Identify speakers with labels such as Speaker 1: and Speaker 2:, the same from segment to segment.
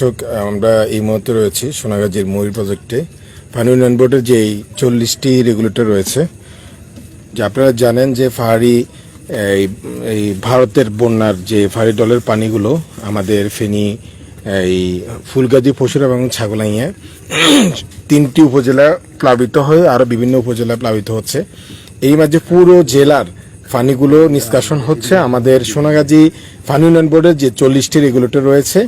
Speaker 1: দর্শক, আমরা এই মুহূর্তে রয়েছি সোনাগাজীর ময়ূর প্রজেক্টে। পানি উন্নয়ন বোর্ডের যে 40টি রেগুলেটর রয়েছে, যে আপনারা জানেন যে এই ভারতের বন্যার যে ফাঁড়ি দলের পানিগুলো আমাদের ফেনী, এই ফুলগাজী, পশুরা এবং ছাগলাইয়া 3টি উপজেলা প্লাবিত হয়ে আরও বিভিন্ন উপজেলা প্লাবিত হচ্ছে। এই মাঝে পুরো জেলার পানিগুলো নিষ্কাশন হচ্ছে আমাদের সোনাগাজী পানি উন্নয়ন বোর্ডের যে 40টি রেগুলেটর রয়েছে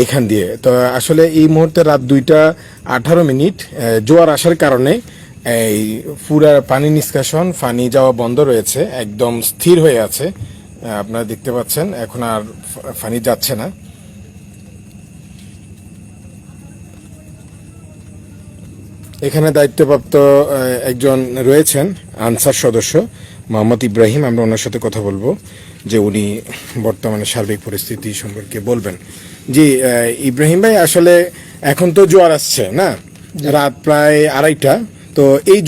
Speaker 1: এখান দিয়ে। তো আসলে এই মুহূর্তে রাত 2:18 জোয়ার আসার কারণে এই পুরা পানি নিষ্কাশন, পানি যাওয়া বন্ধ রয়েছে, একদম স্থির হয়ে আছে। আপনারা দেখতে পাচ্ছেন এখন আর পানি যাচ্ছে না। এখানে দায়িত্বপ্রাপ্ত একজন রয়েছেন আনসার সদস্য মোহাম্মদ ইব্রাহিম, আমরা ওনার সাথে কথা বলবো যে উনি বর্তমানে সার্বিক পরিস্থিতি সম্পর্কে বলবেন। জি ইব্রাহিম ভাই, আসলে এখন তো জোয়ার আসছে না, রাত প্রায় 2:30, তো এই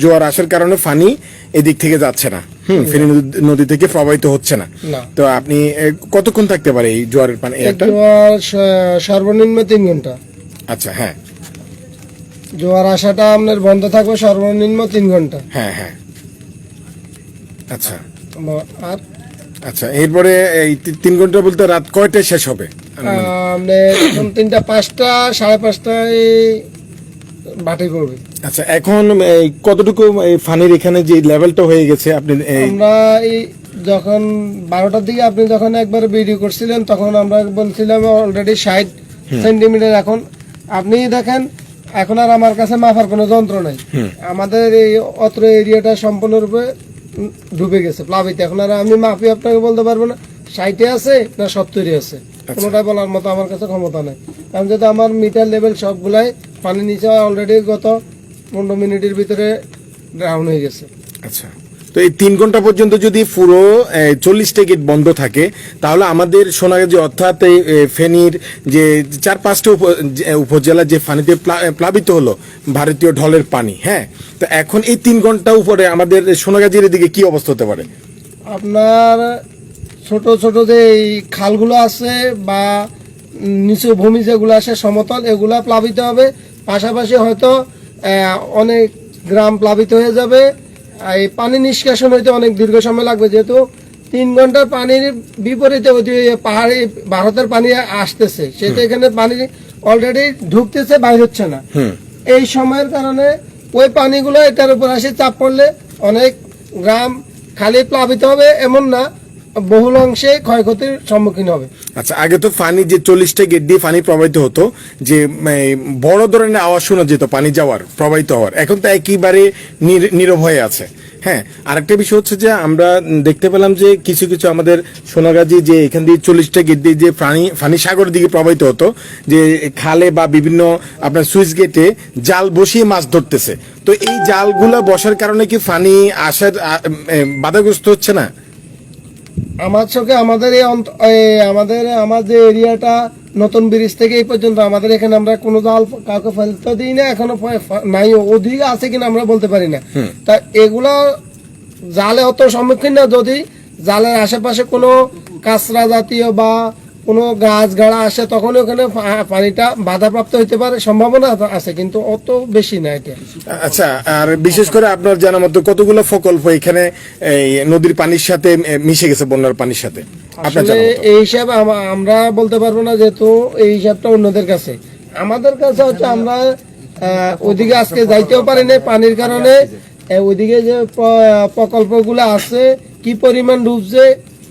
Speaker 1: জোয়ার আসার কারণে পানি এদিক থেকে যাচ্ছে না, ফেনী নদী থেকে প্রবাহিত হচ্ছে না। তো আপনি কতক্ষণ থাকতে পারে এই জোয়ারের পানি?
Speaker 2: সর্বনিম্ন 3 ঘন্টা।
Speaker 1: আচ্ছা, হ্যাঁ,
Speaker 2: জোয়ার আসাটা আপনার বন্ধ থাকবে সর্বনিম্ন 3 ঘন্টা।
Speaker 1: হ্যাঁ হ্যাঁ, আচ্ছা।
Speaker 2: আর
Speaker 1: আচ্ছা, এরপরে এই 3 ঘন্টা বলতে রাত কয়টায় শেষ হবে?
Speaker 2: এখন 3টা, 5টা, 5:30টায় বাটি পড়বে।
Speaker 1: আচ্ছা, এখন কতটুকু পানির এখানে যে লেভেলটা হয়ে গেছে আপনি?
Speaker 2: আমরা এই যখন 12টার দিকে আপনি যখন একবার ভিডিও করছিলেন তখন আমরা বলছিলাম অলরেডি 60 সেন্টিমিটার। এখন আপনি দেখেন, এখন আর আমার কাছে মাপার কোনো যন্ত্র নাই। আমাদের এই অত্র এরিয়াটা সম্পূর্ণরূপে ডুবে গেছে, প্লাবিত। এখন আর আমি মাপি আপনাকে বলতে পারবো না 60-এ আছে না 70-এ আছে, কোনোটাই বলার মতো আমার কাছে ক্ষমতা নেই। কারণ যদি আমার মিটার লেভেল সবগুলাই পানি নিচে অলরেডি গত 15 মিনিটের ভিতরে ডাউন হয়ে গেছে।
Speaker 1: আচ্ছা, তো এই 3 ঘন্টা পর্যন্ত যদি পুরো 40টা গেট বন্ধ থাকে, তাহলে আমাদের সোনাগাজী অর্থাৎ ফেনীর যে 4-5টা উপজেলা যে পানিতে প্লাবিত হলো ভারতীয় ঢলের পানি, হ্যাঁ, তো এখন এই 3 ঘন্টা উপরে আমাদের সোনাগাজীর দিকে কি অবস্থা হতে পারে?
Speaker 2: আপনার ছোট ছোট যে এই খালগুলো আছে বা নিচু ভূমি যেগুলো আছে সমতল, এগুলা প্লাবিত হবে। পাশাপাশি হয়তো অনেক গ্রাম প্লাবিত হয়ে যাবে। এই পানি নিষ্কাশন হইতে অনেক দীর্ঘ সময় লাগবে, যেহেতু 3 ঘন্টার পানির বিপরীতে পাহাড়ি ভারতের পানি আসতেছে, সেটা এখানে পানি অলরেডি ঢুকতেছে, বাইর হচ্ছে না। এই সময়ের কারণে ওই পানিগুলো এটার উপর আসে চাপ পড়লে অনেক গ্রাম খালি প্লাবিত হবে, এমন না, বহুল অংশে ক্ষয়ক্ষতির সম্মুখীন হবে।
Speaker 1: আচ্ছা, আগে তো পানি যে 40টা গেট দিয়ে পানি প্রবাহিত হতো, যে বড় ধরনের আওয়াজ শোনা যেত পানি যাওয়ার, প্রবাহিত হওয়ার, এখন তো একেবারে নীরব হয়ে আছে। হ্যাঁ, আরেকটা বিষয় হচ্ছে যে আমরা দেখতে পেলাম যে কিছু কিছু আমাদের সোনাগাজী যে এখান দিয়ে 40টা গেট দিয়ে যে পানি সাগরের দিকে প্রবাহিত হতো, যে খালে বা বিভিন্ন আপনার সুইচ গেটে জাল বসিয়ে মাছ ধরতেছে, তো এই জালগুলা বসার কারণে কি পানি আসার বাধাগ্রস্ত হচ্ছে না?
Speaker 2: আমার চোখে আমাদের আমার যে এরিয়াটা নতুন ব্রিজ থেকে এই পর্যন্ত আমাদের এখানে আমরা কোনো জাল কাউকে ফেলতে দিই না, এখনো নাই, অধিক আছে কিনা আমরা বলতে পারি না। তা এগুলো জালে অত সম্মুখীন না। যদি জালের আশেপাশে কোনো কাঁচরা জাতীয় বা কোনো গাছ গাড়া আসে, তখন ওখানে পানিটা বাধাপ্রাপ্ত হইতে পারে, সম্ভাবনা আছে, কিন্তু অত বেশি না এটা।
Speaker 1: আচ্ছা, আর বিশেষ করে আপনার জানা মতো কতগুলো প্রকল্প এখানে নদীর পানির সাথে মিশে গেছে, বন্যার পানির সাথে?
Speaker 2: আসলে এই হিসাব আমরা বলতে পারবো না, যেহেতু এই হিসাবটা অন্যদের কাছে। আমাদের কাছে হচ্ছে আমরা ওইদিকে আজকে যাইতেও পারি না পানির কারণে। ওইদিকে যে প্রকল্পগুলো আছে, কি পরিমাণ ডুবছে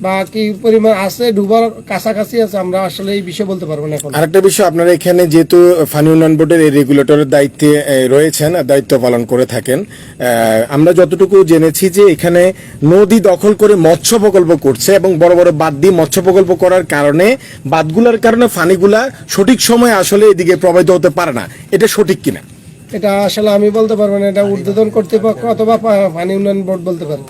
Speaker 2: বা কি পরিমাণ আছে, ডুবার কাছাকাছি আছে, আমরা আসলে এই বিষয়ে বলতে পারবো না এখন।
Speaker 1: আরেকটা বিষয়, আপনারা এখানে যেহেতু পানি উন্নয়ন বোর্ডের এই রেগুলেটরের দায়িত্বে রয়েছেন, দায়িত্ব পালন করে থাকেন, আমরা যতটুকু জেনেছি যে এখানে নদী দখল করে মৎস্য প্রকল্প করছে এবং বড় বড় বাঁধ দিয়ে মৎস্য প্রকল্প করার কারণে বাঁধগুলোর কারণে পানিগুলা সঠিক সময়ে আসলে এদিকে প্রবাহিত হতে পারে না, এটা সঠিক কিনা?
Speaker 2: এটা আসলে আমি বলতে পারবো না, এটা ঊর্ধ্বতন কর্তৃপক্ষ অথবা পানি উন্নয়ন বোর্ড বলতে পারে।